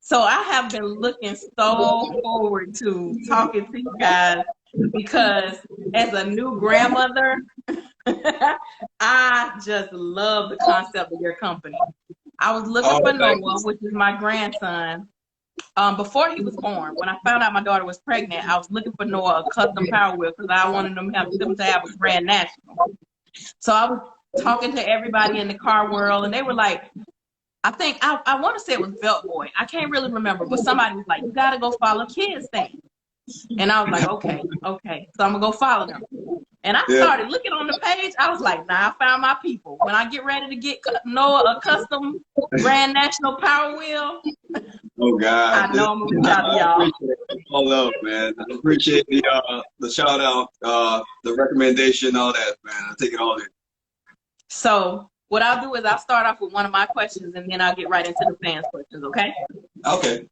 So I have been looking so forward to talking to you guys because as a new grandmother, I just love the concept of your company. I was looking for Noah, which is my grandson. Before he was born, when I found out my daughter was pregnant, I was looking for Noah a custom Power Wheel because I wanted them to have a Grand National. So I was talking to everybody in the car world, and they were like, I think I want to say it was Belt Boy. I can't really remember, but somebody was like, "You gotta go follow Kids Thing," and I was like, "Okay." So I'm gonna go follow them. And I started looking on the page. I was like, "Nah, I found my people." When I get ready to get Noah a custom Grand National Power Wheel, oh God, I know I'm gonna shout to y'all. All love, man. I appreciate the shout out, the recommendation, all that, man. I take it all in. So what I'll do is I'll start off with one of my questions, and then I'll get right into the fans' questions. Okay? Okay.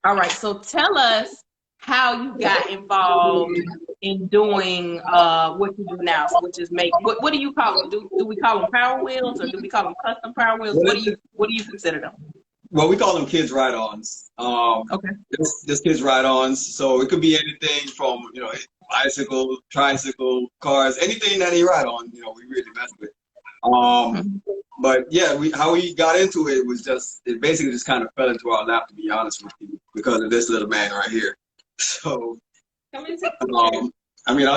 All right. So tell us how you got involved in doing what you do now, which is make. What do you call them? Do we call them Power Wheels, or do we call them custom Power Wheels? What do you consider them? Well, we call them kids ride-ons. Okay. Just kids ride-ons. So it could be anything from, bicycle, tricycle, cars, anything that they ride on, we really mess with. But yeah, how we got into it was it basically just kind of fell into our lap, to be honest with you, because of this little man right here. So, I'll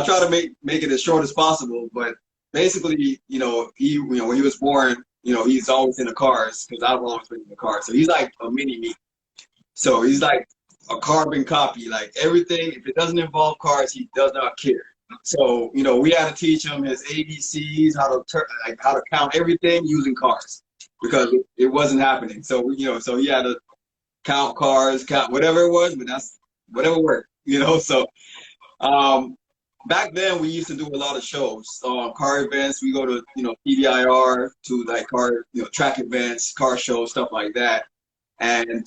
try to make it as short as possible, but basically, when he was born, he's always in the cars because I've always been in the cars. So he's like a mini me. So he's like a carbon copy, like everything. If it doesn't involve cars, he does not care. So, we had to teach him his ABCs, how to count everything using cars because it wasn't happening. So, so he had to count cars, count whatever it was, but that's whatever worked, So, back then we used to do a lot of shows, car events. We go to, PDIR to like car, track events, car shows, stuff like that. And,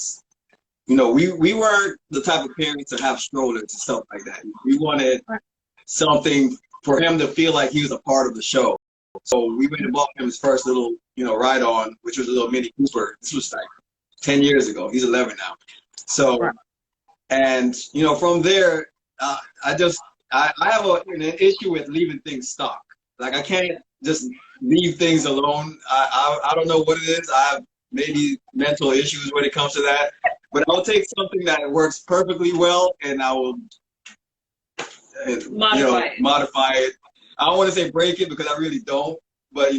we weren't the type of parents to have strollers and stuff like that. We wanted something for him to feel like he was a part of the show. So we went and bought him his first little, ride-on, which was a little Mini Cooper. This was like 10 years ago. He's 11 now. So, and, from there, I have an issue with leaving things stock. Like I can't just leave things alone. I don't know what it is. I have maybe mental issues when it comes to that. But I'll take something that works perfectly well and I will modify it. I don't want to say break it because I really don't. But they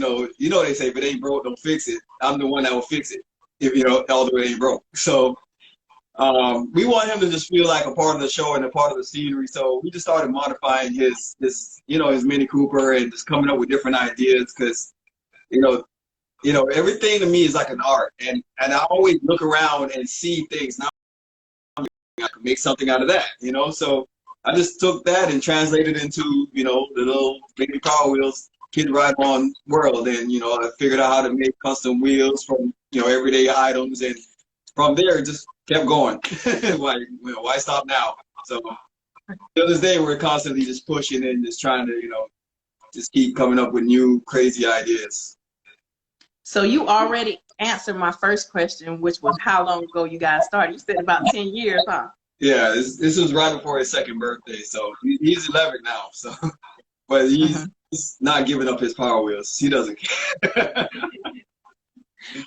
say if it ain't broke, don't fix it. I'm the one that will fix it if although it ain't broke. So we want him to just feel like a part of the show and a part of the scenery. So we just started modifying his Mini Cooper and just coming up with different ideas because, everything to me is like an art. And I always look around and see things. Now I can make something out of that, So I just took that and translated into, the little Mini Power Wheels kid ride on world. And, I figured out how to make custom wheels from, everyday items. And from there, it just kept going. Why stop now? So to this day, we're constantly just pushing and just trying to, just keep coming up with new crazy ideas. So you already answered my first question, which was how long ago you guys started. You said about 10 years, huh? Yeah, this was right before his second birthday. So he's 11 now. So, but he's not giving up his Power Wheels. He doesn't care.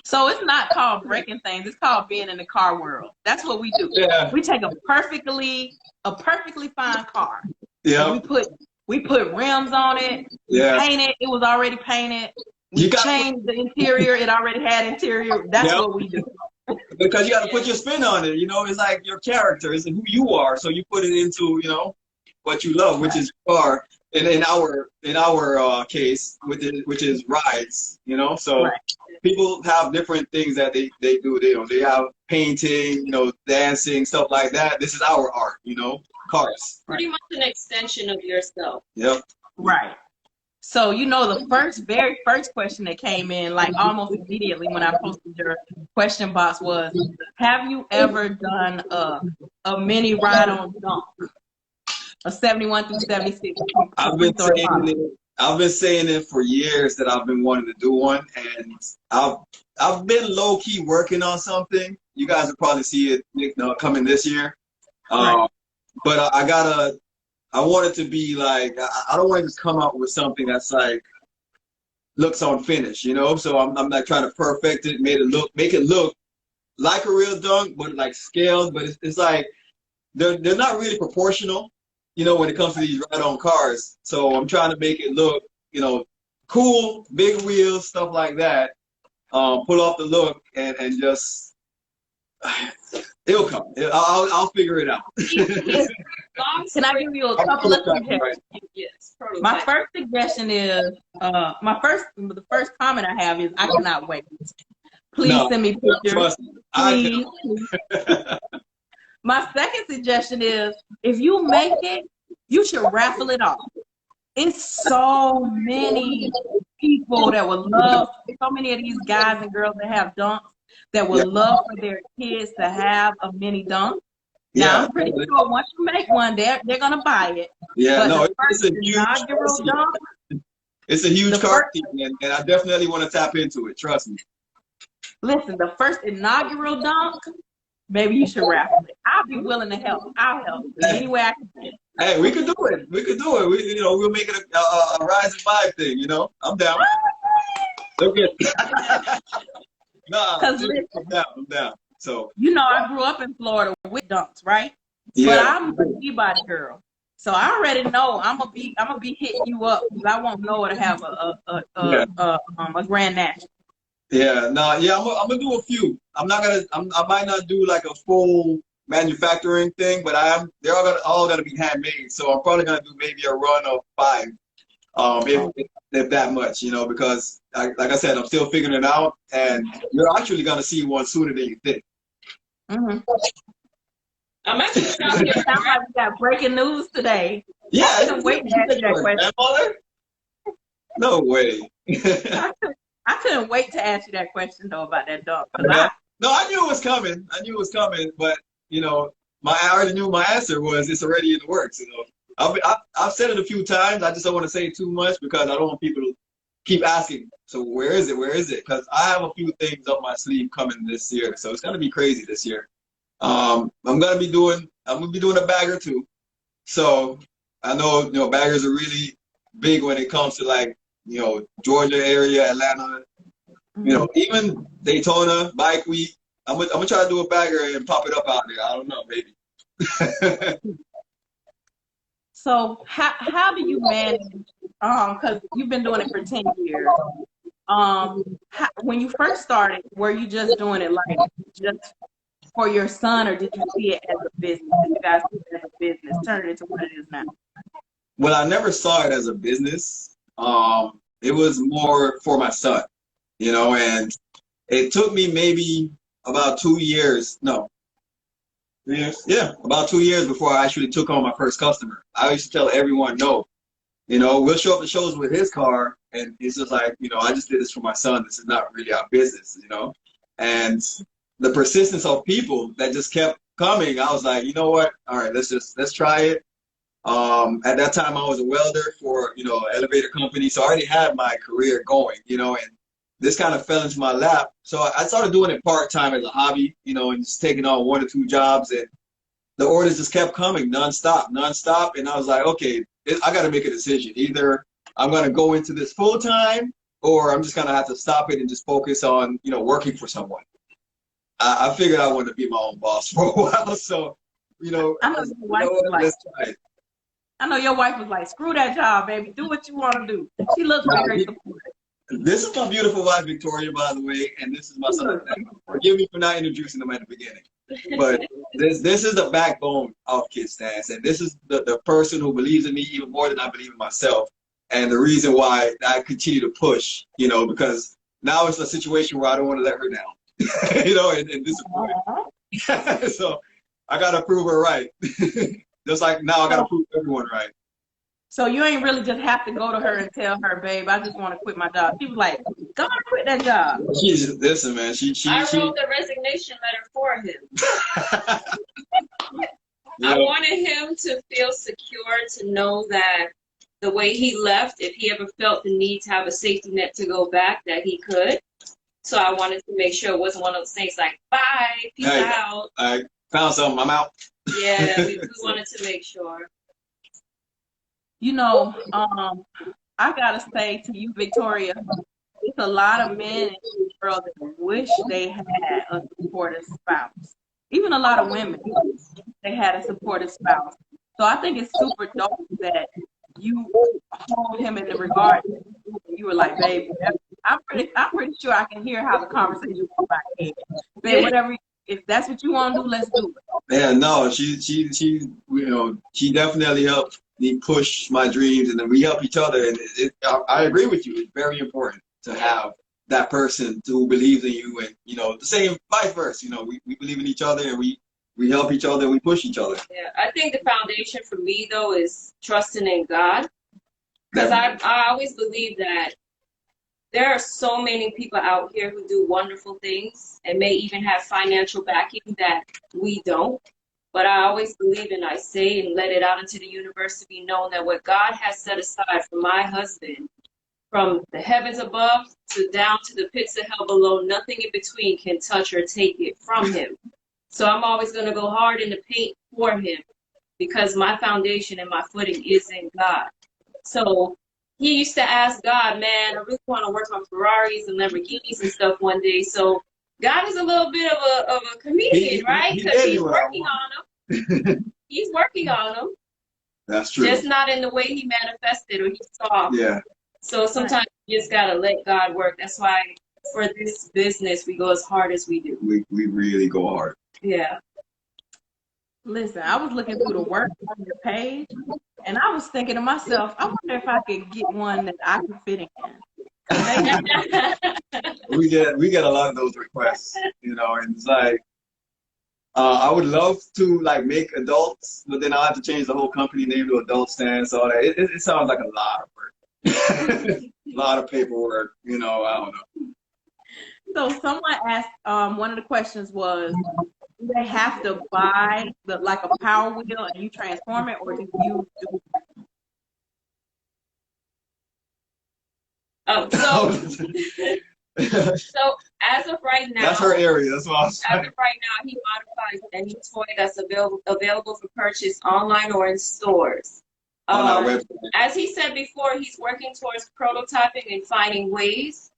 So it's not called breaking things. It's called being in the car world. That's what we do. Yeah. We take a perfectly fine car. Yeah. We put rims on it. We paint it. It was already painted. We changed the interior. It already had interior. That's what we do. Because you got to put your spin on it. It's like your character. It's who you are. So you put it into, what you love, which is car. And in our case, which is rides, so people have different things that they do. They have painting, dancing, stuff like that. This is our art, cars. Pretty much an extension of yourself. Yep. Right. So, the very first question that came in, like almost immediately when I posted your question box was, have you ever done a mini ride-on dunk? A 71 through 76. I've been saying it for years that I've been wanting to do one, and I've been low key working on something. You guys will probably see it, coming this year. Right. But I want it to be like, I don't want to just come out with something that's like looks unfinished, you know. So I'm like trying to perfect it, make it look like a real dunk, but like scaled. But it's like they're not really proportional, you know, when it comes to these ride-on cars. So I'm trying to make it look, you know, cool, big wheels, stuff like that. Pull off the look and just it'll come. I'll figure it out. Can I give you a couple of suggestions? Right. Yes. My first suggestion is the first comment I have is I cannot wait. Please send me pictures. Trust me, Please. My second suggestion is if you make it, you should raffle it off. It's so many people that would love, so many of these guys and girls that have dunks that would love for their kids to have a mini dunk. Now, I'm pretty sure once you make one, they're going to buy it. Yeah, but no, it's a inaugural dunk. It's a huge car team, and I definitely want to tap into it. Trust me. Listen, the first inaugural dunk, maybe you should raffle it. I'll be willing to help. I'll help any way I can. Hey, we could do it. We could do it. We'll make it a Rydes and Vybes thing. You know, I'm down. Okay. Nah, I'm down. So you know, I grew up in Florida with dunks, right? Yeah. But I'm a Peabody girl, so I already know I'm gonna be hitting you up because I want Noah to have a grand national. Yeah, no, yeah, I'm gonna do a few. I might not do like a full manufacturing thing, but they're all gonna be handmade. So I'm probably gonna do maybe a run of 5, if that much, you know, because like I said, I'm still figuring it out, and you're actually gonna see one sooner than you think. Mm-hmm. I'm actually shocked. It sounds like we got breaking news today. Yeah, I couldn't wait to ask you that question. No way. I couldn't wait to ask you that question though about that dog. No, I knew it was coming. But you know, I already knew my answer was it's already in the works. You know, I've said it a few times. I just don't want to say too much because I don't want people to keep asking. So where is it? Where is it? Because I have a few things up my sleeve coming this year. So it's gonna be crazy this year. I'm gonna be doing a bagger too. So I know, you know, baggers are really big when it comes to like, you know, Georgia area, Atlanta, you know, even Daytona, Bike Week. I'm gonna try to do a bagger and pop it up out there. I don't know, maybe. So how do you manage? Because you've been doing it for 10 years. When you first started, were you just doing it like just for your son, or did you see it as a business? Did you guys see it as a business, turn it into what it is now? Well, I never saw it as a business. It was more for my son, you know, and it took me maybe about 2 years. No. Yeah, about 2 years before I actually took on my first customer. I used to tell everyone no. You know, we'll show up to shows with his car, and it's just like, you know, I just did this for my son. This is not really our business, you know. And the persistence of people that just kept coming, I was like, you know what? All right, let's try it. At that time, I was a welder for, you know, an elevator company, so I already had my career going, you know, and this kind of fell into my lap. So I started doing it part-time as a hobby, you know, and just taking on 1 or 2 jobs, and the orders just kept coming nonstop. And I was like, okay, I got to make a decision. Either I'm going to go into this full-time, or I'm just going to have to stop it and just focus on, you know, working for someone. I figured I wanted to be my own boss for a while, so, you know, I know let's try it. I know your wife was like, screw that job, baby. Do what you want to do. She looks very supportive. This is my beautiful wife, Victoria, by the way, and this is my son. Forgive me for not introducing them at the beginning. But this is the backbone of Kid Stance, and this is the person who believes in me even more than I believe in myself. And the reason why I continue to push, you know, because now it's a situation where I don't want to let her down, you know, and disappoint her. So I got to prove her right. Just like now I got to prove everyone right. So you ain't really just have to go to her and tell her, babe, I just want to quit my job. She was like, go on, quit that job. Listen, man. I wrote the resignation letter for him. I wanted him to feel secure, to know that the way he left, if he ever felt the need to have a safety net to go back, that he could. So I wanted to make sure it wasn't one of those things like, bye, peace out. I found something, I'm out. Yeah, we wanted to make sure. You know, I gotta say to you, Victoria, it's a lot of men in this world that wish they had a supportive spouse. Even a lot of women, they had a supportive spouse. So I think it's super dope that you hold him in the regard. You were like, babe, I'm pretty sure I can hear how the conversation went in my head. Babe, whatever, if that's what you want to do, let's do it. Yeah, no, she she definitely helped me push my dreams, and then we help each other. And I agree with you. It's very important to have that person who believes in you, and the same vice versa. We believe in each other, and we help each other, and we push each other. Yeah, I think the foundation for me though is trusting in God, because I always believe that there are so many people out here who do wonderful things and may even have financial backing that we don't. But I always believe, and I say and let it out into the universe to be known, that what God has set aside for my husband, from the heavens above to down to the pits of hell below, nothing in between can touch or take it from him. So I'm always going to go hard in the paint for him, because my foundation and my footing is in God. So he used to ask God, man, I really want to work on Ferraris and Lamborghinis and stuff one day. So God is a little bit of a comedian, right? Because he's working on them. He's working on them. That's true. Just not in the way he manifested or he saw. Yeah. So sometimes you just got to let God work. That's why for this business, we go as hard as we do. We really go hard. Yeah. Listen, I was looking through the work on your page, and I was thinking to myself, I wonder if I could get one that I could fit in. We get a lot of those requests, and it's like, I would love to make adults, but then I'll have to change the whole company name to Adult Stance. So it sounds like a lot of work, a lot of paperwork. I don't know. So someone asked, one of the questions was, do they have to buy like a Power Wheel and you transform it, or do you do? So as of right now, that's her area. That's what I was saying. As of right now, he modifies any toy that's available for purchase online or in stores. On our website. As he said before, he's working towards prototyping and finding ways.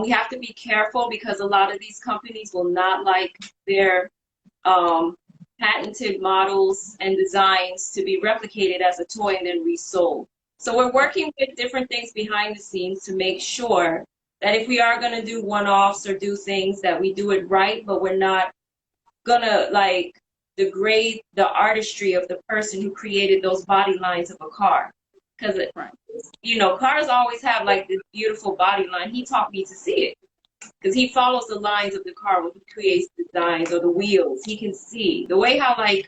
We have to be careful because a lot of these companies will not like their patented models and designs to be replicated as a toy and then resold. So we're working with different things behind the scenes to make sure that if we are going to do one-offs or do things, that we do it right, but we're not going to degrade the artistry of the person who created those body lines of a car. Because, cars always have this beautiful body line. He taught me to see it. Because he follows the lines of the car when he creates designs or the wheels. He can see. The way how, I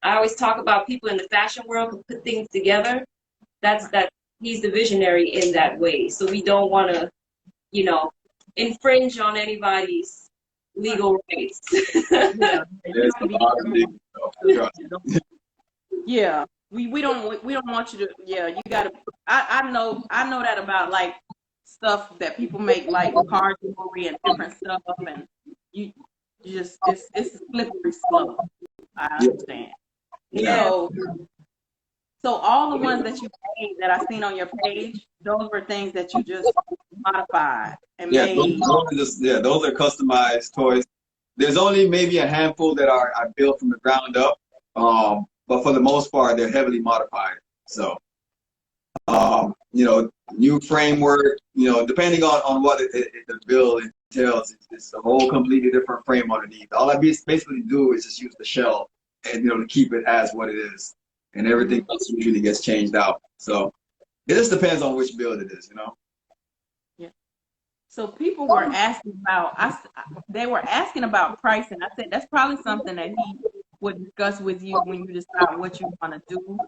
always talk about people in the fashion world who put things together, that's he's the visionary in that way. So we don't want to, infringe on anybody's legal rights. Yeah. We don't want you to, you gotta, I know that about stuff that people make, car jewelry and different stuff, and you just it's a slippery slope. I understand. So all the ones that you made that I seen on your page, those were things that you just modified and made. Those are customized toys. There's only maybe a handful that I built from the ground up. But for the most part, they're heavily modified. So, new framework, depending on what the build entails, it's a whole completely different frame underneath. All I basically do is just use the shell and, to keep it as what it is. And everything else usually gets changed out. So it just depends on which build it is, Yeah. So people were asking about pricing. I said, that's probably something that he would discuss with you when you decide what you want to do.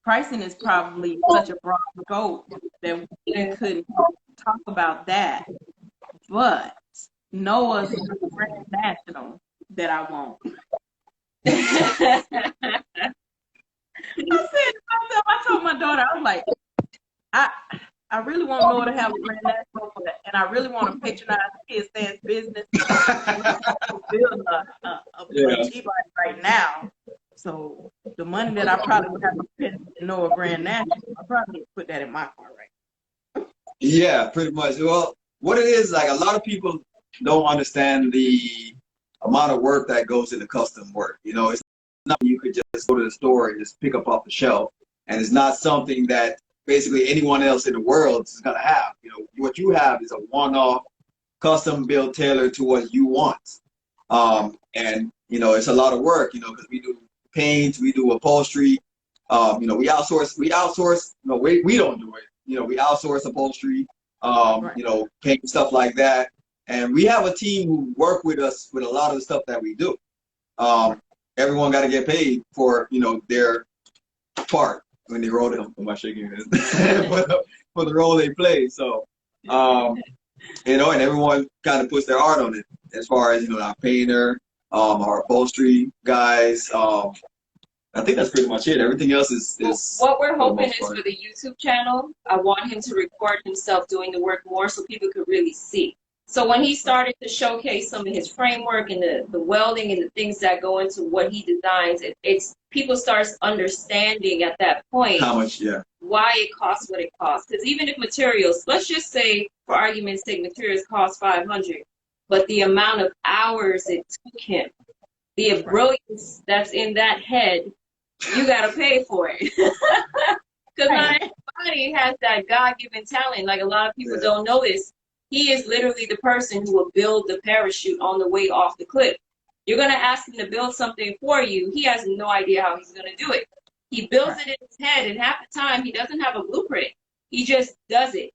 Pricing is probably such a broad scope that we couldn't talk about that. But Noah's Grand National that I want. I told my daughter, I was like, I really want Noah to have a Grand National, and I really want to patronize his dance business. Build a G-bike right now. So the money that I probably would have to spend to Noah Grand National, I probably put that in my car, right? Yeah, pretty much. Well, what it is, like a lot of people don't understand the amount of work that goes into custom work. You know, it's not you could just go to the store and just pick up off the shelf, and it's not something that basically anyone else in the world is gonna have. You know, what you have is a one-off, custom built, tailored to what you want. And you know, it's a lot of work. You know, because we do paint, we do upholstery. You know, we outsource. You know, we don't do it. You know, we outsource upholstery. You know, paint, stuff like that. And we have a team who work with us with a lot of the stuff that we do. Everyone got to get paid for, you know, their part when they roll them. Am I shaking it? for the role they play. So, you know, and everyone kind of puts their art on it. As far as, you know, our painter, our upholstery guys. I think that's pretty much it. Everything else is what we're hoping is for the YouTube channel. I want him to record himself doing the work more so people could really see. So when he started to showcase some of his framework and the welding and the things that go into what he designs, it's people starts understanding at that point how much, why it costs what it costs. Because even if materials, let's just say for argument's sake, materials cost $500, but the amount of hours it took him, the brilliance that's in that head, you gotta pay for it. Because not everybody has that God-given talent. Like a lot of people don't know this. He is literally the person who will build the parachute on the way off the cliff. You're going to ask him to build something for you. He has no idea how he's going to do it. He builds it in his head, and half the time he doesn't have a blueprint. He just does it.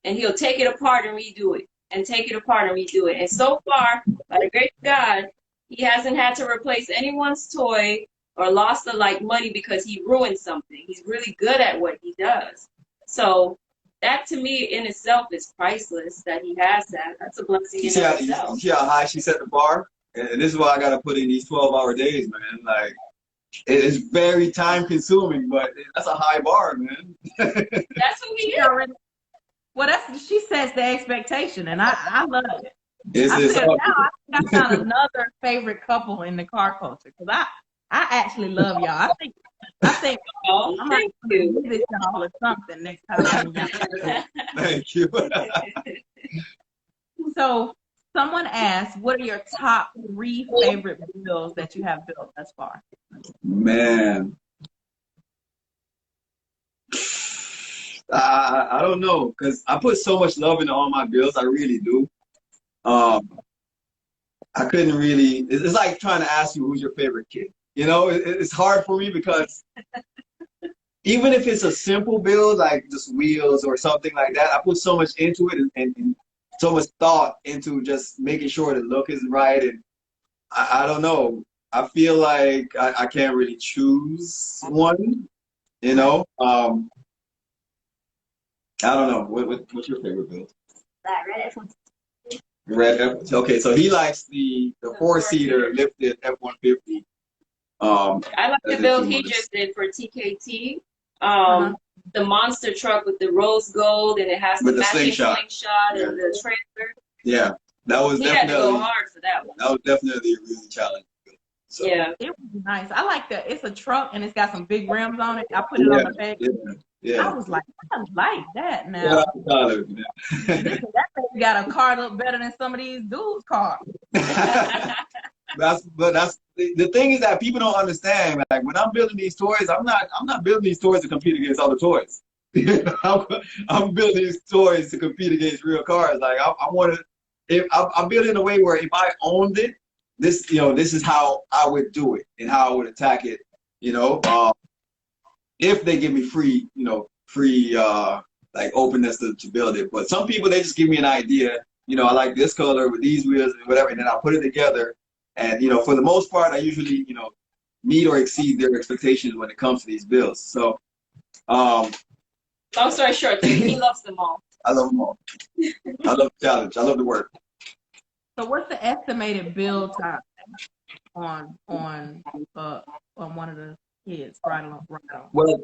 And he'll take it apart and redo it, and take it apart and redo it. And so far, by the grace of God, he hasn't had to replace anyone's toy or lost the money because he ruined something. He's really good at what he does. So that to me in itself is priceless that he has that. That's a blessing in itself. You see how high she set the bar? And this is why I got to put in these 12-hour days, man. Like, it is very time consuming, but that's a high bar, man. That's who he is. Well, she sets the expectation, and I love it. I found another favorite couple in the car culture because I actually love y'all. I think I'm going to visit y'all or something next time. Thank you. So someone asked, what are your top 3 favorite builds that you have built thus far? Man. I don't know, because I put so much love into all my builds. I really do. I couldn't really, it's like trying to ask you who's your favorite kid. You know, it's hard for me because even if it's a simple build, like just wheels or something like that, I put so much into it and so much thought into just making sure the look is right. And I don't know. I feel like I can't really choose one, you know. I don't know. What's your favorite build? Red F-150. Red F. Okay, so he likes the 4-seater lifted F-150. I like the build he just did for TKT. The monster truck with the rose gold, and it has the matching slingshot and the trailer. Yeah, that was definitely. Had to go hard for that one. That was definitely a really challenging build. So. Yeah, it was nice. I like that. It's a truck and it's got some big rims on it. I put it on the back. Yeah. I was like, I like that now. That thing got a car look better than some of these dudes' cars. That's the thing is that people don't understand. Like when I'm building these toys, I'm not building these toys to compete against other toys. I'm building these toys to compete against real cars. Like I want to. I'm building in a way where if I owned it, this is how I would do it and how I would attack it. You know, if they give me free like openness to build it. But some people, they just give me an idea. You know, I like this color with these wheels and whatever, and then I'll put it together. And, you know, for the most part, I usually, you know, meet or exceed their expectations when it comes to these builds. So, long story short, he loves them all. I love them all. I love the challenge. I love the work. So what's the estimated build time on one of the kids right on? Well,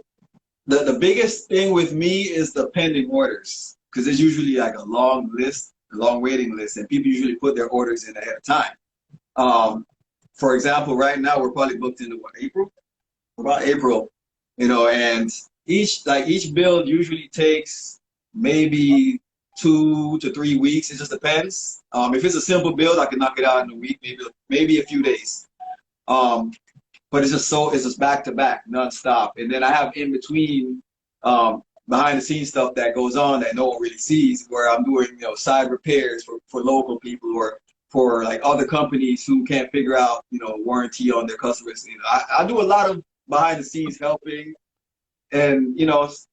The biggest thing with me is the pending orders, because there's usually like a long list, a long waiting list, and people usually put their orders in ahead of time. For example, right now we're probably booked into what, April? About April, and each build usually takes maybe 2 to 3 weeks. It just depends. If it's a simple build, I can knock it out in a week, maybe a few days. But it's just back to back, nonstop. And then I have in between behind the scenes stuff that goes on that no one really sees, where I'm doing side repairs for local people or for like other companies who can't figure out warranty on their customers. I do a lot of behind the scenes helping and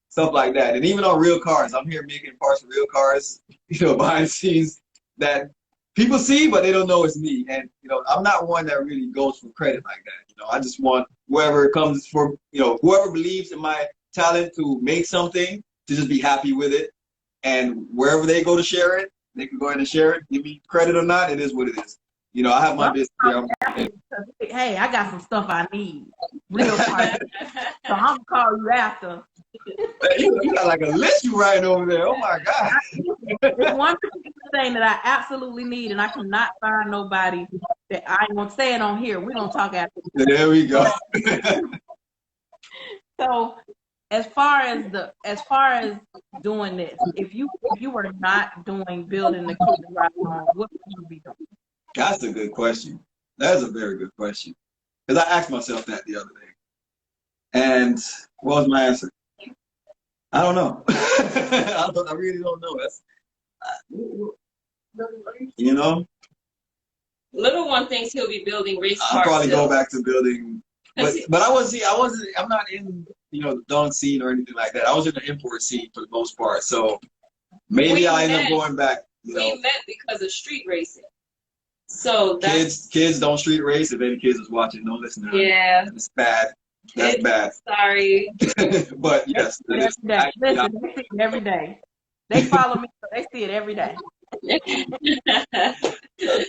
stuff like that. And even on real cars, I'm here making parts for real cars, behind the scenes that people see, but they don't know it's me. And I'm not one that really goes for credit like that. I just want whoever comes for, whoever believes in my talent to make something to just be happy with it. And wherever they go to share it, they can go ahead and share it. Give me credit or not, it is what it is. I have my business here. Hey, I got some stuff I need. Real quick. So I'm gonna call you after. You got like a list you writing over there. Oh my God. There's one particular thing that I absolutely need, and I cannot find nobody that I ain't gonna say it on here. We're gonna talk after. There we go. So as far as doing this, if you were not building the kids right home, what would you be doing? That's a good question. That's a very good question. Because I asked myself that the other day. And what was my answer? I don't know. I really don't know. Little one thinks he'll be building race cars. I'll probably go back to building. But I'm not in, the dawn scene or anything like that. I was in the import scene for the most part. So maybe I'll end up going back. We met because of street racing. So kids don't street race. If any kids is watching, don't listen to them. Yeah. It's bad. That's bad. Sorry. But yes. Listen, they see it every day. They follow me, so they see it every day. I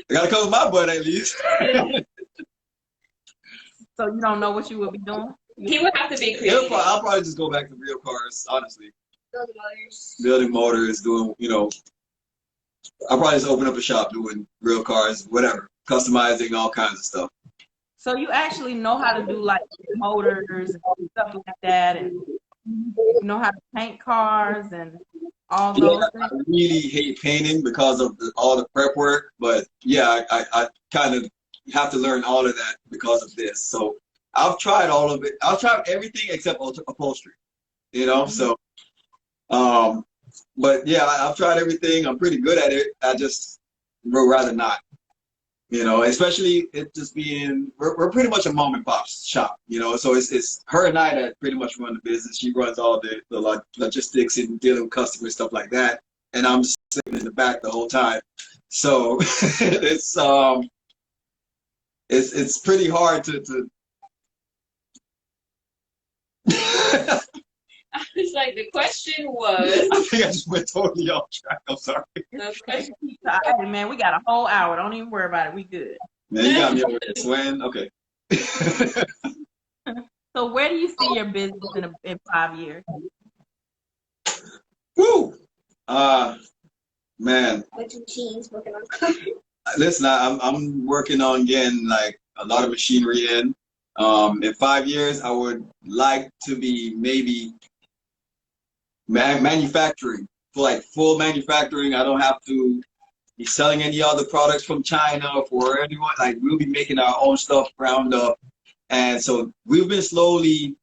gotta cover my butt at least. So you don't know what you will be doing? He would have to be creative. I'll probably just go back to real cars, honestly. Building motors, doing, I'll probably just open up a shop doing real cars, whatever, customizing, all kinds of stuff. So you actually know how to do like motors and stuff like that, and you know how to paint cars and all those things? I really hate painting because of all the prep work, but yeah, I kind of have to learn all of that because of this. So I've tried all of it. I've tried everything except upholstery, so, but yeah, I've tried everything. I'm pretty good at it. I just would rather not, especially it just being, we're pretty much a mom and pop shop, so it's her and I that pretty much run the business. She runs all the logistics and dealing with customers, stuff like that. And I'm just sitting in the back the whole time. So it's pretty hard to I was like, the question was. I think I just went totally off track. I'm sorry. Hey, man, we got a whole hour. Don't even worry about it. We good. Man, you got me over there swaying. Okay. So where do you see your business in 5 years? Woo! Man. Listen, I'm working on getting like a lot of machinery in. In 5 years, I would like to be maybe manufacturing, full manufacturing. I don't have to be selling any other products from China for anyone. Like, we'll be making our own stuff ground up. And so we've been slowly,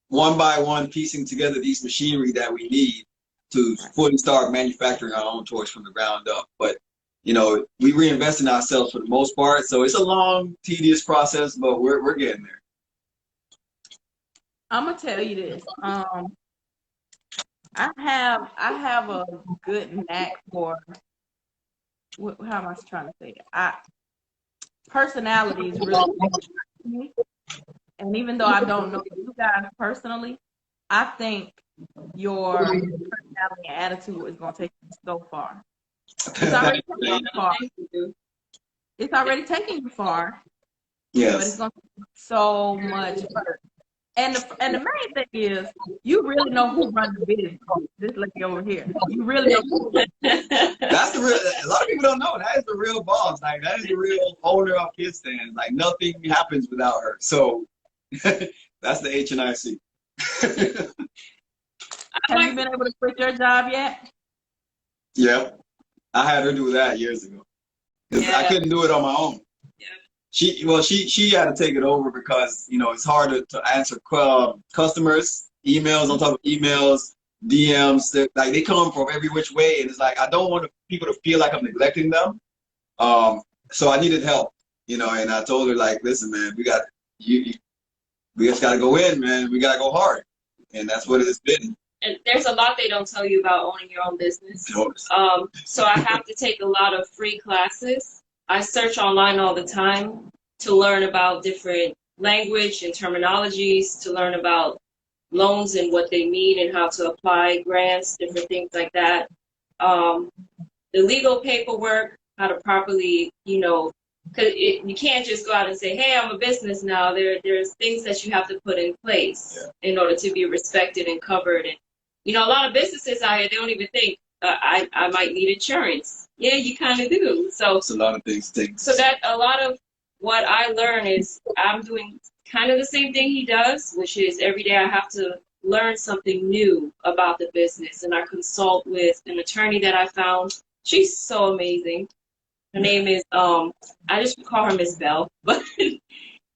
one by one, piecing together these machinery that we need to fully start manufacturing our own toys from the ground up. But we reinvest in ourselves for the most part. So it's a long, tedious process, but we're getting there. I'm gonna tell you this. I have a good knack for how am I trying to say it? Personality is really important to me. And even though I don't know you guys personally, I think your personality and attitude is gonna take you so far. It's already taking you far. It's already taking you far. Yes. But it's going to take so much further. And the main thing is, you really know who runs the business. This lady over here, you really know. That's the real. A lot of people don't know. That is the real boss. Like that is the real owner of Kid Stand. Like nothing happens without her. So that's the HNIC. Have you been able to quit your job yet? Yeah, I had her do that years ago. Yeah. I couldn't do it on my own. Yeah. She had to take it over because it's harder to answer customers, emails on top of emails, DMs. They come from every which way, and it's like I don't want people to feel like I'm neglecting them. So I needed help, and I told her like, listen, man, we just got to go in, man. We got to go hard, and that's what it's been. And there's a lot they don't tell you about owning your own business. So I have to take a lot of free classes. I search online all the time to learn about different language and terminologies, to learn about loans and what they mean and how to apply grants, different things like that. The legal paperwork, how to properly, because you can't just go out and say, hey, I'm a business now. There's things that you have to put in place in order to be respected and covered. And a lot of businesses out here, they don't even think I might need insurance. Yeah, you kind of do. So it's a lot of things. So that a lot of what I learn is I'm doing kind of the same thing he does, which is every day I have to learn something new about the business. And I consult with an attorney that I found. She's so amazing. Her name is, I just call her Miss Bell, but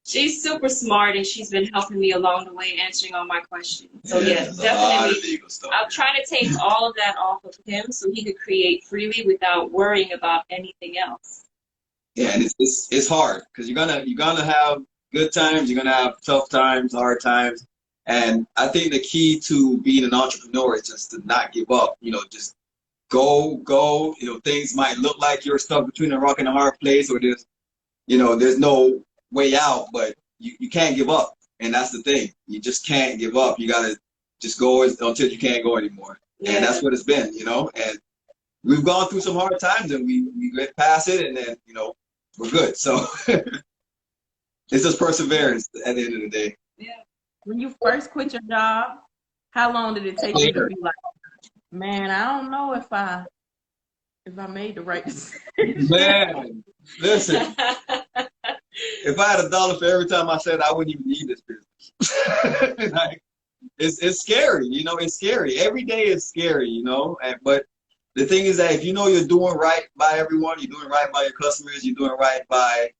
she's super smart and she's been helping me along the way, answering all my questions. So yeah, definitely. I'll try to take all of that off of him so he could create freely without worrying about anything else. Yeah, and it's hard because you're gonna have good times, you're gonna have tough times, hard times, and I think the key to being an entrepreneur is just to not give up. Just go. Things might look like you're stuck between a rock and a hard place, or there's no way out, but you can't give up, and that's the thing. You just can't give up. You gotta just go until you can't go anymore, and that's what it's been. And we've gone through some hard times, and we get past it, and then we're good. So it's just perseverance at the end of the day. Yeah. When you first quit your job, how long did it take you to be like, man, I don't know if I made the right decision? Man, listen. If I had $1 for every time I said I wouldn't even need this business. Like, it's scary, it's scary. Every day is scary, but the thing is that if you're doing right by everyone, you're doing right by your customers, you're doing right by,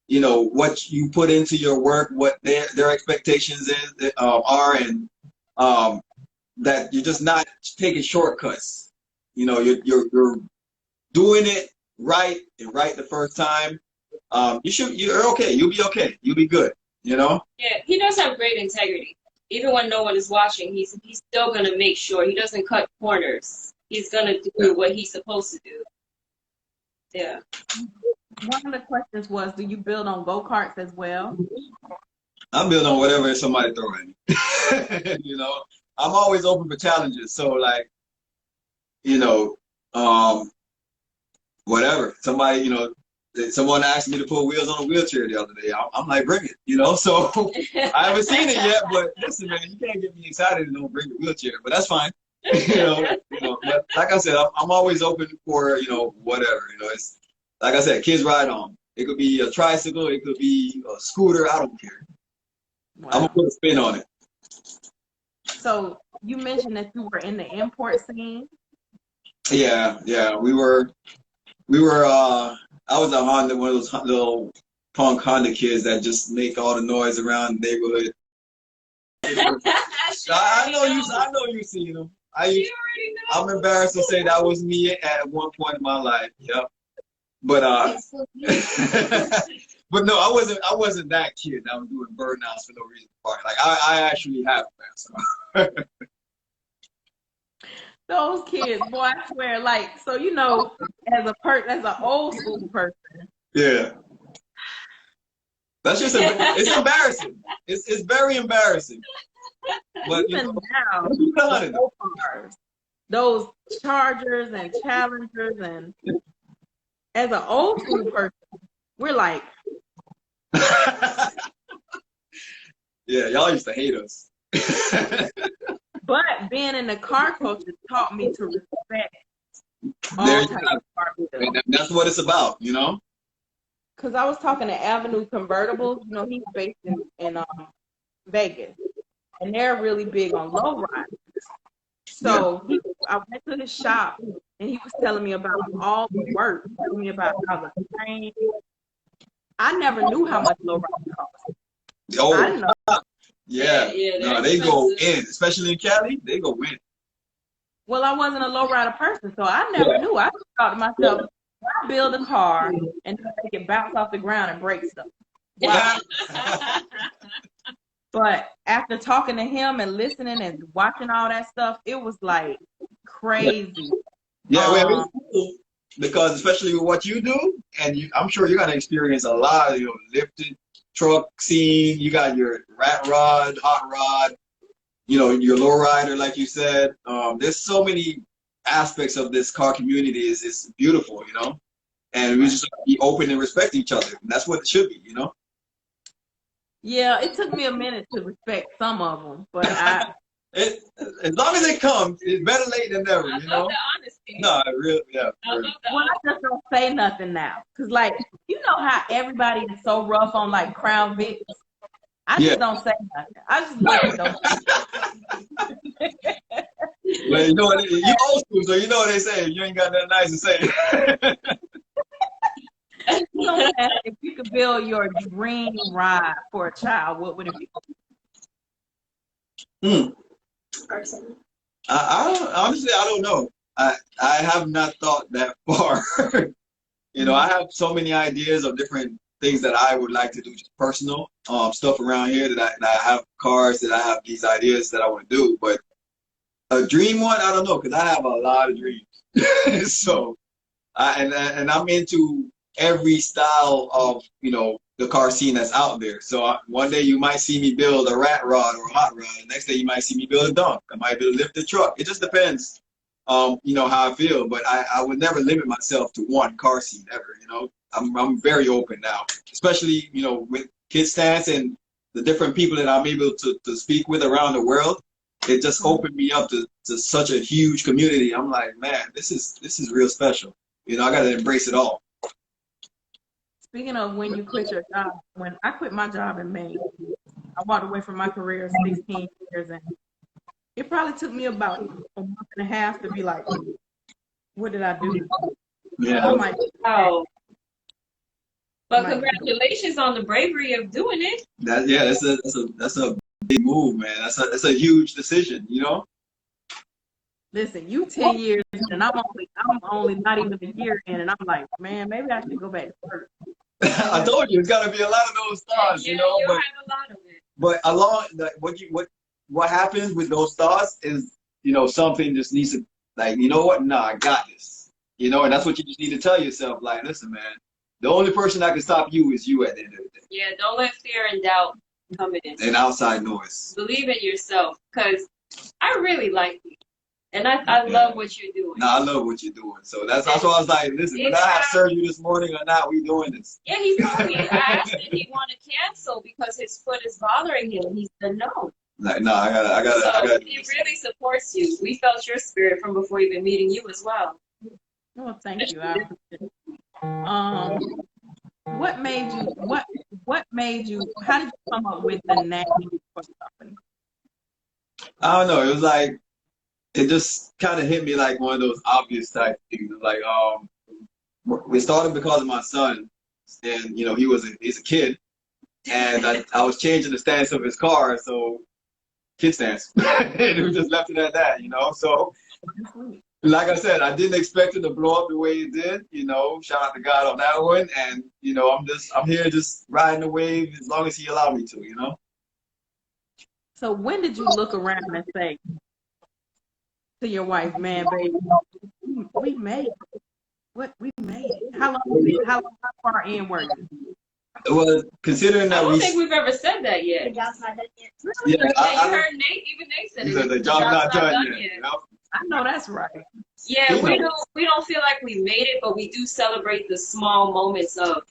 what you put into your work, what their expectations are, and that you're just not taking shortcuts. You're doing it right and right the first time. You're okay. You'll be okay. You'll be good. Yeah, he does have great integrity. Even when no one is watching, he's still gonna make sure he doesn't cut corners. He's gonna do what he's supposed to do. Yeah. One of the questions was, do you build on go-karts as well? I build on whatever somebody throw at me. I'm always open for challenges. So like, whatever. Somebody, someone asked me to put wheels on a wheelchair the other day. I'm like, bring it, So I haven't seen it yet, but listen, man, you can't get me excited and don't bring the wheelchair, but that's fine. But like I said, I'm always open for, whatever, it's like I said, kids ride on. It could be a tricycle, it could be a scooter, I don't care. Wow. I'm gonna put a spin on it. So you mentioned that you were in the import scene. Yeah, we were I was a Honda, one of those little punk Honda kids that just make all the noise around the neighborhood. I know you've seen them. I'm embarrassed to say that was me at one point in my life. Yep. But but no, I wasn't that kid that was doing burnouts for no reason. Like I actually have that. So. Those kids, boy, I swear, like, so as an old school person. Yeah. That's just it's embarrassing. It's very embarrassing. But even now, those Chargers and Challengers, and as an old school person, we're like, Yeah, y'all used to hate us. But being in the car culture taught me to respect There all you types have of car it. builds. And that's what it's about, you know? Because I was talking to Avenue Convertibles. You know, he's based in Vegas, and they're really big on low riders. So I went to his shop, and he was telling me about all the work, telling me about how the frame. I never knew how much low riders cost. Oh, I didn't know. yeah. No, they go in, especially in Cali, they go in. Well, I wasn't a low rider person, so I never knew. I just thought to myself, I build a car and make it bounce off the ground and break stuff. Wow. But after talking to him and listening and watching all that stuff, it was like crazy. Yeah, because especially with what you do, and I'm sure you're gonna experience a lot of lifted truck scene. You got your rat rod, hot rod, your low rider, like you said. There's so many aspects of this car community. It's beautiful, and we just have to be open and respect each other. And that's what it should be, Yeah, it took me a minute to respect some of them, but as long as it comes, it's better late than never, I love the honesty. No, really, yeah. I love the I just don't say nothing now, cause like how everybody is so rough on like Crown Vic. I just don't say nothing. I just look and don't say nothing. Well, you old school, so you know what they say. You ain't got nothing nice to say. If you could build your dream ride for a child, what would it be? Honestly, I don't know. I have not thought that far. I have so many ideas of different things that I would like to do, just personal stuff around here that I have cars, that I have these ideas that I want to do. But a dream one, I don't know, because I have a lot of dreams. So, and I'm into every style of the car scene that's out there. So one day you might see me build a rat rod or a hot rod. The next day you might see me build a dunk. I might build a lifted truck. It just depends, how I feel. But I would never limit myself to one car scene ever. I'm very open now, especially with Kid Stance and the different people that I'm able to speak with around the world. It just opened me up to such a huge community. I'm like, man, this is real special. I got to embrace it all. Speaking of when you quit your job, when I quit my job in May, I walked away from my career 16 years, and it probably took me about a month and a half to be like, what did I do? Yeah. Wow. But congratulations on the bravery of doing it. That's a big move, man. That's a huge decision, Listen, you 10 years and I'm only not even a year in, and I'm like, man, maybe I should go back to work. I told you it's got to be a lot of those thoughts, you have a lot of it. But along what happens with those thoughts is something just needs to, like, what? Nah, I got this. And that's what you just need to tell yourself. Like, listen, man, the only person that can stop you is you at the end of the day. Yeah, don't let fear and doubt come in. And outside noise. Believe in yourself, because I really like you. And I love what you're doing. No, I love what you're doing. So that's why I was like, listen, whether I have surgery this morning or not, we doing this. Yeah, he told me. I asked him if he want to cancel because his foot is bothering him. He said no. Like, no, I gotta. He really supports you. We felt your spirit from before even meeting you as well. Oh, thank you. What made you? How did you come up with the name for the company? I don't know. It was like, it just kind of hit me like one of those obvious type things. Like, we started because of my son, and he's a kid, and I was changing the stance of his car, so kid stance, and we just left it at that, So, like I said, I didn't expect it to blow up the way it did. Shout out to God on that one, and I'm here just riding the wave as long as He allowed me to. So when did you look around and say to your wife, man, baby, we made it. What we made it? How far in were you? Well, considering that I don't think we've ever said that yet. The job's not done yet. Yeah, you heard Nate. Even Nate said it. The job's not done yet. I know that's right. Yeah, we don't feel like we made it, but we do celebrate the small moments of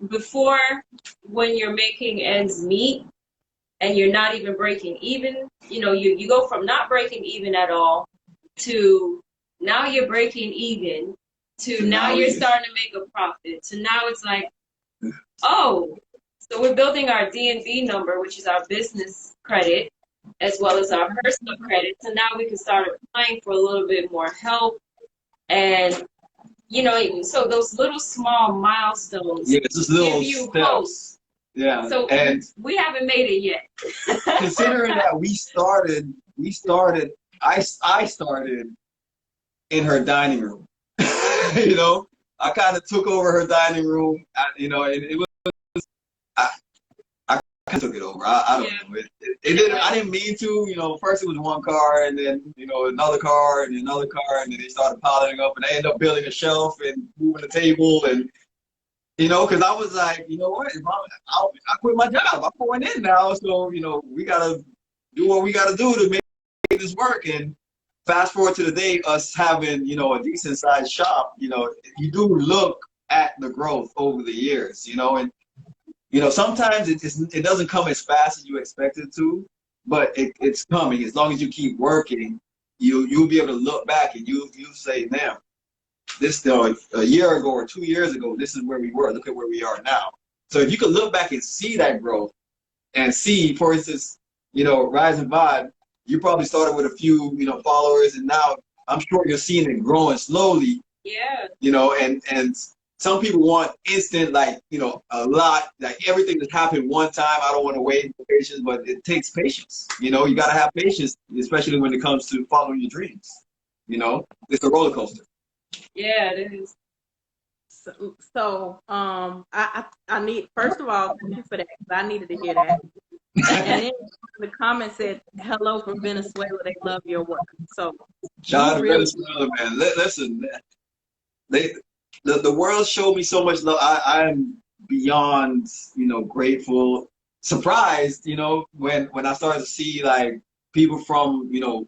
before, when you're making ends meet and you're not even breaking even. You know, you go from not breaking even at all to now you're breaking even to now you're starting to make a profit. So now it's like, oh, so we're building our DNB number, which is our business credit, as well as our personal credit. So now we can start applying for a little bit more help. And, you know, so those little small milestones just little give you steps. hope. Yeah. So and we haven't made it yet. Considering that I started in her dining room. You know, I kind of took over her dining room. You know, it was I took it over. I don't know. It didn't. I didn't mean to. You know, first it was one car, and then you know another car, and another car, and then they started piling up, and I ended up building a shelf and moving the table, and you know, because I was like, you know what, I quit my job. I'm going in now, so you know we gotta do what we gotta do to make this work. And fast forward to the day, us having you know a decent sized shop. You know, you do look at the growth over the years. You know, and you know, sometimes it doesn't come as fast as you expect it to, but it's coming. As long as you keep working, you'll be able to look back and you say, "Damn, this a year ago or 2 years ago, this is where we were. Look at where we are now." So if you can look back and see that growth, and see, for instance, you know, Rydes and Vybes, you probably started with a few, you know, followers, and now I'm sure you're seeing it growing slowly. Yeah. You know, and some people want instant, like, you know, a lot, like everything that's happened one time. I don't want to wait for patience, but it takes patience. You know, you got to have patience, especially when it comes to following your dreams. You know, it's a roller coaster. Yeah, it is. So I need, first of all, thank you for that, because I needed to hear that. And then the comment said, "Hello from Venezuela. They love your work." So shout out to Venezuela, man. Listen, the world showed me so much love. I'm beyond, you know, grateful, surprised, you know, when I started to see like people from, you know,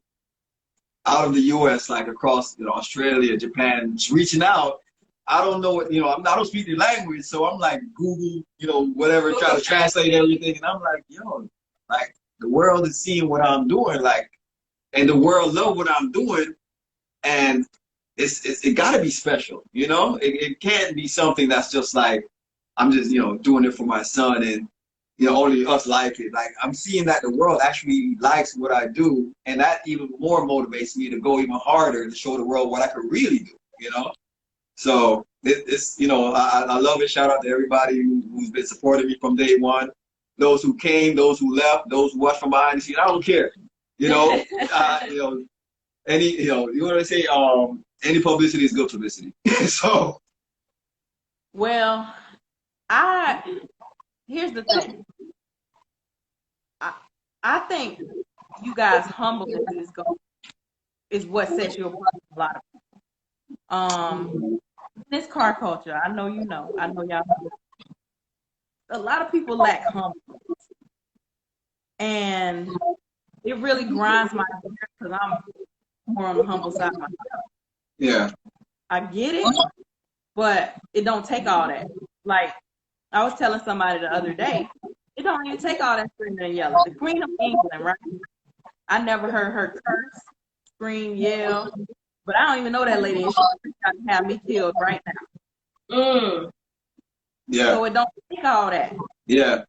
out of the U.S., like across, you know, Australia, Japan, just reaching out. I don't know what, you know, I don't speak the language, so I'm like Google, you know, whatever, try to translate everything, and I'm like, yo, like the world is seeing what I'm doing, like, and the world love what I'm doing, and it got to be special, you know. It can't be something that's just like I'm just, you know, doing it for my son and, you know, only us like it. Like I'm seeing that the world actually likes what I do, and that even more motivates me to go even harder to show the world what I could really do, you know. So it's, you know, I love it. Shout out to everybody who's been supporting me from day one. Those who came, those who left, those who watched from behind the scenes. I don't care, you know. You know, you know what I say? Any publicity is good publicity. So, well, here's the thing. I think you guys' humbleness is what sets you apart from a lot of people. This car culture, I know you know. I know y'all know. A lot of people lack humbleness, and it really grinds my gears because I'm more on the humble side myself. Yeah. I get it, but it don't take all that. Like I was telling somebody the other day, it don't even take all that screaming and yelling. The Queen of England, right? I never heard her curse, scream, yell, but I don't even know that lady, and she's trying to have me killed right now. Yeah. So it don't take all that. Yeah,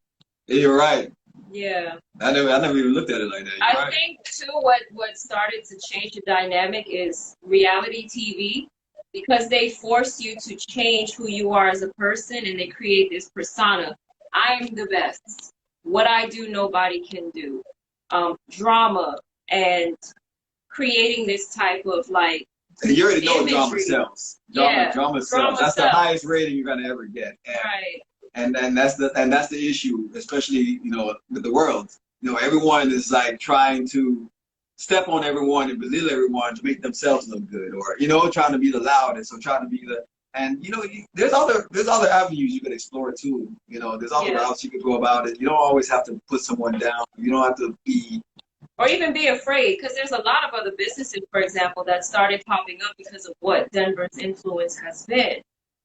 you're right. Yeah. I never even looked at it like that. I think too what started to change the dynamic is reality TV, because they force you to change who you are as a person, and they create this persona. I'm the best. What I do, nobody can do. Drama and creating this type of like. And you already know imagery. Drama sells. Drama sells. That's the highest rating you're gonna ever get. And, right. And that's the issue, especially, you know, with the world. You know, everyone is like trying to step on everyone and belittle everyone to make themselves look good, or, you know, trying to be the loudest, or trying to be the, and, you know, there's other avenues you could explore too. You know, there's other routes you could go about it. You don't always have to put someone down. You don't have to be, or even be afraid, because there's a lot of other businesses, for example, that started popping up because of what Denver's influence has been.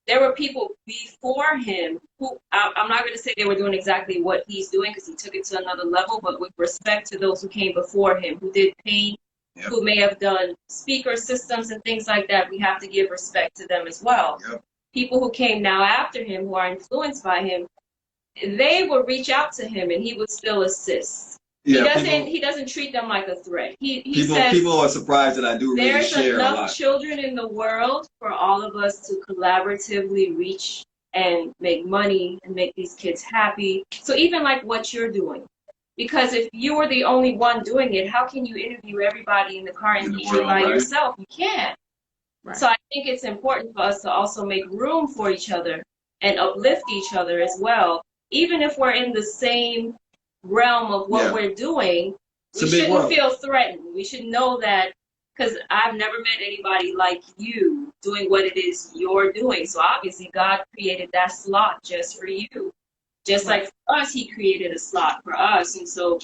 there were people before him who, I'm not going to say they were doing exactly what he's doing because he took it to another level, but with respect to those who came before him, who did paint, Yep. who may have done speaker systems and things like that, we have to give respect to them as well. Yep. People who came now after him, who are influenced by him, they will reach out to him and he would still assist. Yeah, He doesn't treat them like a threat. He says, people are surprised that I do really share a lot. There's enough children in the world for all of us to collaboratively reach and make money and make these kids happy. So even like what you're doing, because if you were the only one doing it, how can you interview everybody in the car and teach it by yourself? You can't. Right. So I think it's important for us to also make room for each other and uplift each other as well. Even if we're in the same realm of what we're doing, we shouldn't feel threatened. We should know that, because I've never met anybody like you doing what it is you're doing. So obviously God created that slot just for you. Just like for us, he created a slot for us. And so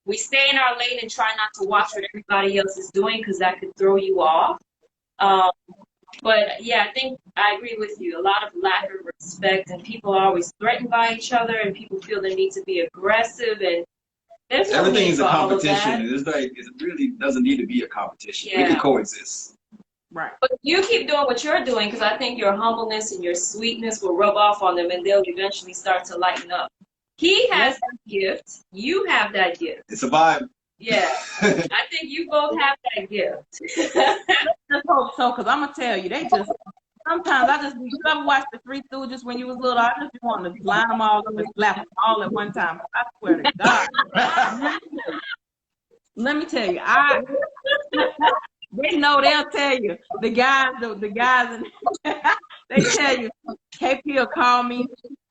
we stay in our lane and try not to watch what everybody else is doing, because that could throw you off. But yeah, I think I agree with you. A lot of lack of respect, and people are always threatened by each other, and people feel the need to be aggressive, and there's no everything need is for a all of competition. that. It's like, it really doesn't need to be a competition. Yeah. We can coexist. Right. But you keep doing what you're doing, because I think your humbleness and your sweetness will rub off on them, and they'll eventually start to lighten up. He has that gift. You have that gift. It's a vibe. Yeah. I think you both have that gift. Let's hope so, because I'm going to tell you, sometimes you ever watch the Three Stooges when you was little? I just want to line them all up and slap them all at one time. I swear to God. Let me tell you, they know, they'll tell you. The guys, they tell you, KP will call me,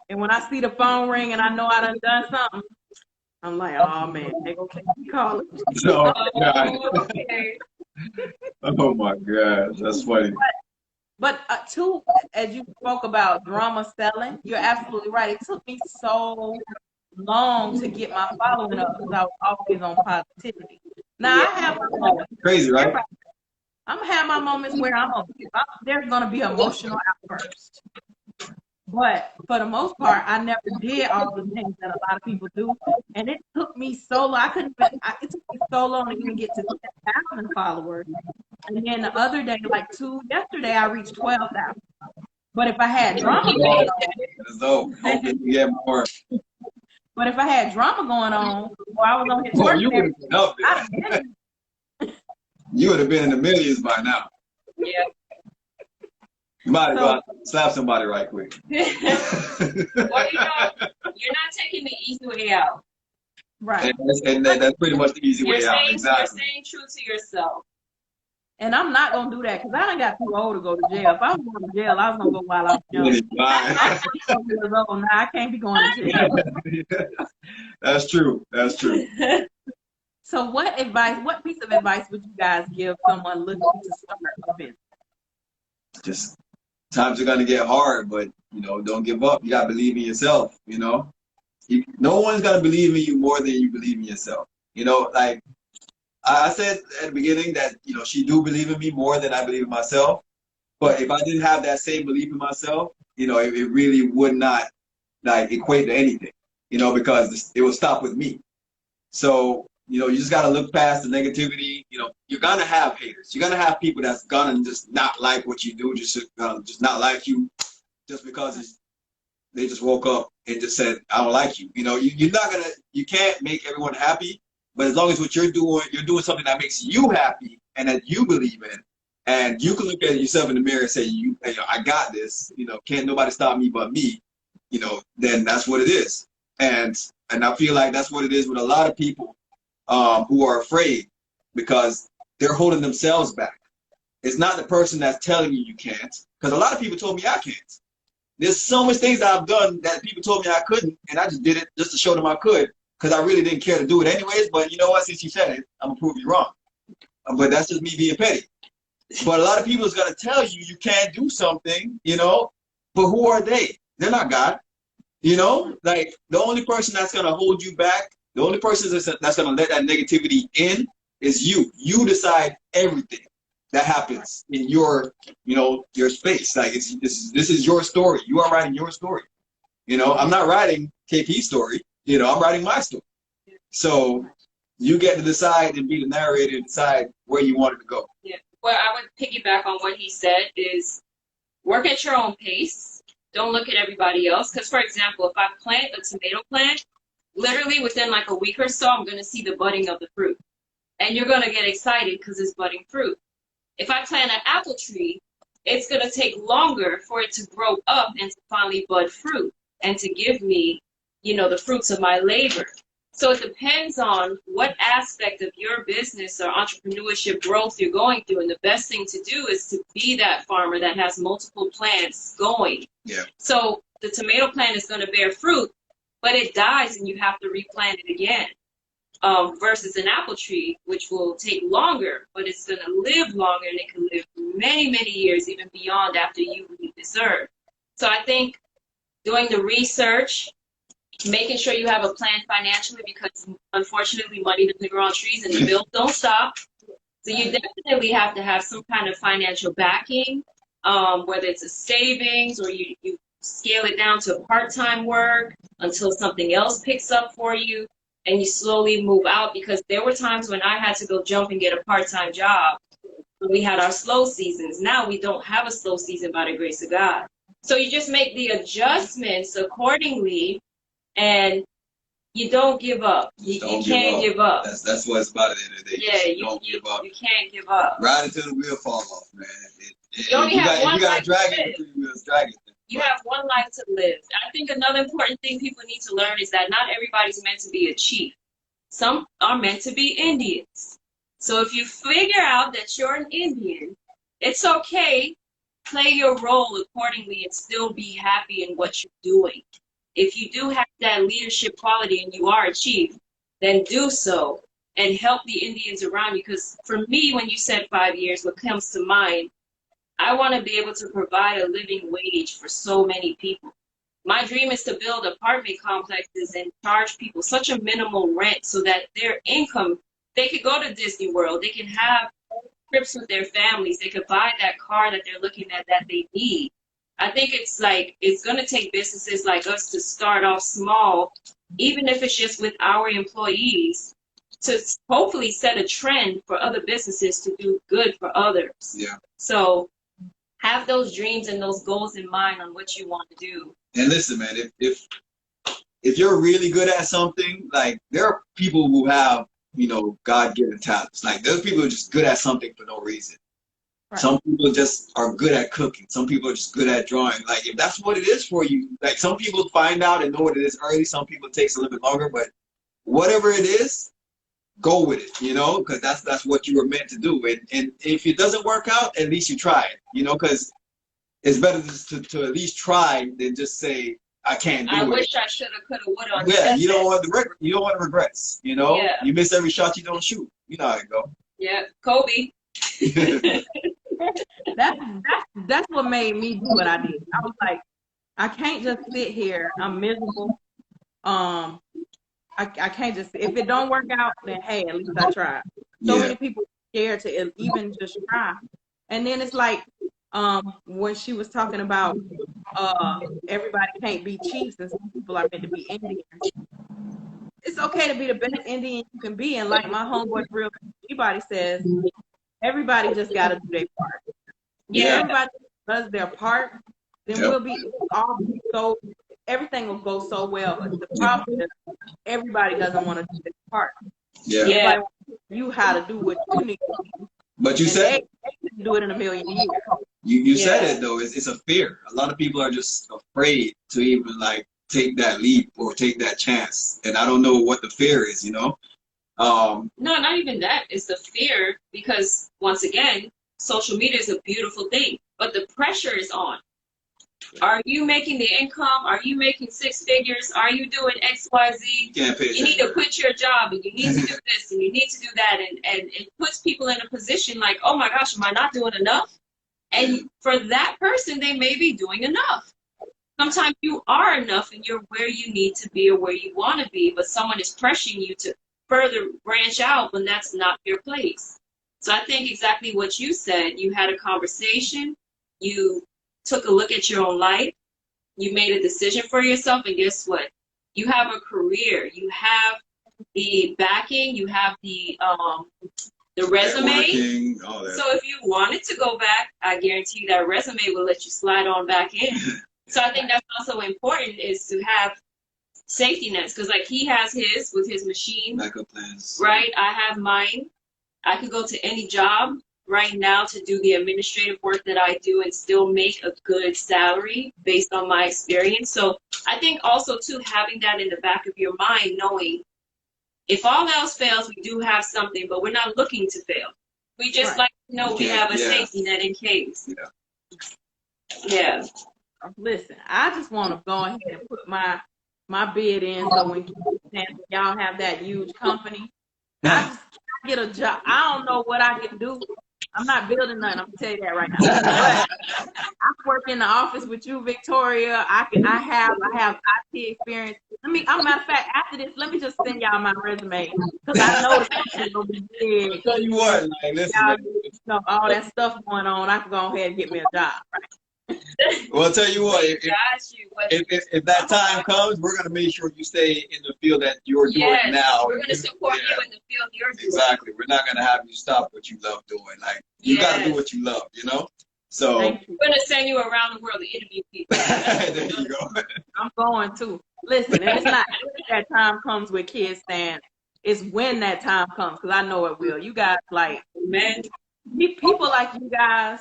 and when I see the phone ring and I know I done something, I'm like, oh man, they gonna keep calling. Oh, okay. Oh my God, that's funny. But too, as you spoke about drama selling, you're absolutely right. It took me so long to get my following up because I was always on positivity. Now I have my moments. Crazy, right? I'm gonna have my moments where there's gonna be emotional outbursts. But for the most part, I never did all the things that a lot of people do, and it took me so long. It took me so long to even get to 10,000 followers. And then the other day, yesterday, I reached 12,000. But if I had drama going on, But if I had drama going on, or I was on his work, you would have been in the millions by now. Yeah. You might have gone slap somebody right quick. Well, you're not taking the easy way out. Right. And that's pretty much the easy way out. Exactly. You're staying true to yourself. And I'm not going to do that because I done got too old to go to jail. If I was going to jail, I was going to go while I was young. I'm 12 years old now. I can't be going to jail. That's true. That's true. So what piece of advice would you guys give someone looking to start a business? Just times are going to get hard, but, don't give up. You got to believe in yourself, No one's going to believe in you more than you believe in yourself. Like I said at the beginning that, she do believe in me more than I believe in myself. But if I didn't have that same belief in myself, it really would not equate to anything, because it will stop with me. So, you just got to look past the negativity. You're going to have haters. You're going to have people that's going to just not like what you do, just not like you, just because they just woke up and just said, I don't like you. You can't make everyone happy, but as long as what you're doing something that makes you happy and that you believe in, and you can look at yourself in the mirror and say, I got this, can't nobody stop me but me, then that's what it is. And I feel like that's what it is with a lot of people who are afraid because they're holding themselves back. It's not the person that's telling you can't, because a lot of people told me I can't. There's so much things that I've done that people told me I couldn't, and I just did it just to show them I could, because I really didn't care to do it anyways. But you know what? Since you said it, I'm going to prove you wrong. But that's just me being petty. But a lot of people is going to tell you you can't do something, but who are they? They're not God. Like the only person that's going to hold you back, the only person that's going to let that negativity in is you. You decide everything. that happens in your, your space. Like this is your story. You are writing your story. I'm not writing KP's story. I'm writing my story. So you get to decide and be the narrator and decide where you want it to go. Yeah. Well, I would piggyback on what he said is work at your own pace. Don't look at everybody else. Because, for example, if I plant a tomato plant, literally within like a week or so, I'm going to see the budding of the fruit. And you're going to get excited because it's budding fruit. If I plant an apple tree, it's going to take longer for it to grow up and to finally bud fruit and to give me, the fruits of my labor. So it depends on what aspect of your business or entrepreneurship growth you're going through. And the best thing to do is to be that farmer that has multiple plants going. Yeah. So the tomato plant is going to bear fruit, but it dies and you have to replant it again. Versus an apple tree, which will take longer, but it's going to live longer and it can live many, many years, even beyond after you leave this earth. So I think doing the research, making sure you have a plan financially, because unfortunately money doesn't grow on trees and the bills don't stop. So you definitely have to have some kind of financial backing, whether it's a savings or you scale it down to part-time work until something else picks up for you. And you slowly move out, because there were times when I had to go jump and get a part-time job when we had our slow seasons. Now we don't have a slow season by the grace of God. So you just make the adjustments accordingly, and you don't give up. You can't give up. That's what it's about at the end of the day. Yeah, you give up. You can't give up. Ride until the wheel falls off, man. You only have one life to live. Drag it. You have one life to live. I think another important thing people need to learn is that not everybody's meant to be a chief. Some are meant to be Indians. So if you figure out that you're an Indian, it's okay. Play your role accordingly and still be happy in what you're doing. If you do have that leadership quality and you are a chief, then do so and help the Indians around you. Because for me, when you said 5 years, what comes to mind, I want to be able to provide a living wage for so many people. My dream is to build apartment complexes and charge people such a minimal rent so that their income, they could go to Disney World, they can have trips with their families, they could buy that car that they're looking at that they need. I think it's going to take businesses like us to start off small, even if it's just with our employees, to hopefully set a trend for other businesses to do good for others. Yeah. So have those dreams and those goals in mind on what you want to do. And listen, man, if you're really good at something, like there are people who have, God-given talents. Like there's people who are just good at something for no reason. Right. Some people just are good at cooking. Some people are just good at drawing. Like if that's what it is for you, like some people find out and know what it is early. Some people it takes a little bit longer, but whatever it is, go with it, because that's what you were meant to do. And if it doesn't work out, at least you tried, because it's better to at least try than just say, I can't do it. I wish I should have, could have, would have. Yeah, you don't want regrets, Yeah. You miss every shot you don't shoot. You know how it go. Yeah, Kobe. That's what made me do what I did. I was like, I can't just sit here. I'm miserable. I can't just, if it don't work out, then hey, at least I tried. So many people are scared to even just try. And then it's like, when she was talking about everybody can't be chiefs and some people are meant to be Indians. It's okay to be the best Indian you can be. And like my homeboy Real Everybody says, everybody just got to do their part. Yeah. If everybody does their part, then everything will go so well. But the problem is everybody doesn't want to do their part. Yeah. Everybody wants you how to do what you need to do. But you said they can do it in a million years. You said it though. It's a fear. A lot of people are just afraid to even take that leap or take that chance. And I don't know what the fear is. No, not even that. It's the fear because once again, social media is a beautiful thing, but the pressure is on. Are you making the income? Are you making 6 figures? Are you doing X, Y, Z? You need to quit your job and you need to do this and you need to do that. And it puts people in a position like, oh my gosh, am I not doing enough? And for that person, they may be doing enough. Sometimes you are enough and you're where you need to be or where you want to be, but someone is pressuring you to further branch out when that's not your place. So I think exactly what you said. You had a conversation. You took a look at your own life. You made a decision for yourself, and guess what? You have a career. You have the backing. You have the resume. Networking, all that. So if you wanted to go back, I guarantee you that resume will let you slide on back in. So I think that's also important, is to have safety nets, because like he has his with his machine. Backup plans. Right? I have mine. I could go to any job right now to do the administrative work that I do and still make a good salary based on my experience. So I think also too, having that in the back of your mind, knowing if all else fails, we do have something, but we're not looking to fail. We just like to know we have a safety net in case. Yeah. Listen, I just want to go ahead and put my bid in, so when y'all have that huge company, I just get a job. I don't know what I can do. I'm not building nothing. I'm gonna tell you that right now. But I work in the office with you, Victoria. I have IT experience. Matter of fact, after this, let me just send y'all my resume, because I know the company will be big. I'll tell you what, like, listen, all that stuff going on, I can go ahead and get me a job. Right? Well, I'll tell you what, if that time comes, we're going to make sure you stay in the field that you're doing now. We're going to support you in the field you're doing. Exactly. We're not going to have you stop what you love doing. Like, you got to do what you love, you know? So we're going to send you around the world to interview people. There you go. I'm going to. Listen, and it's not if that time comes with Kids Stand. It's when that time comes, because I know it will. You guys, like, man, people like you guys,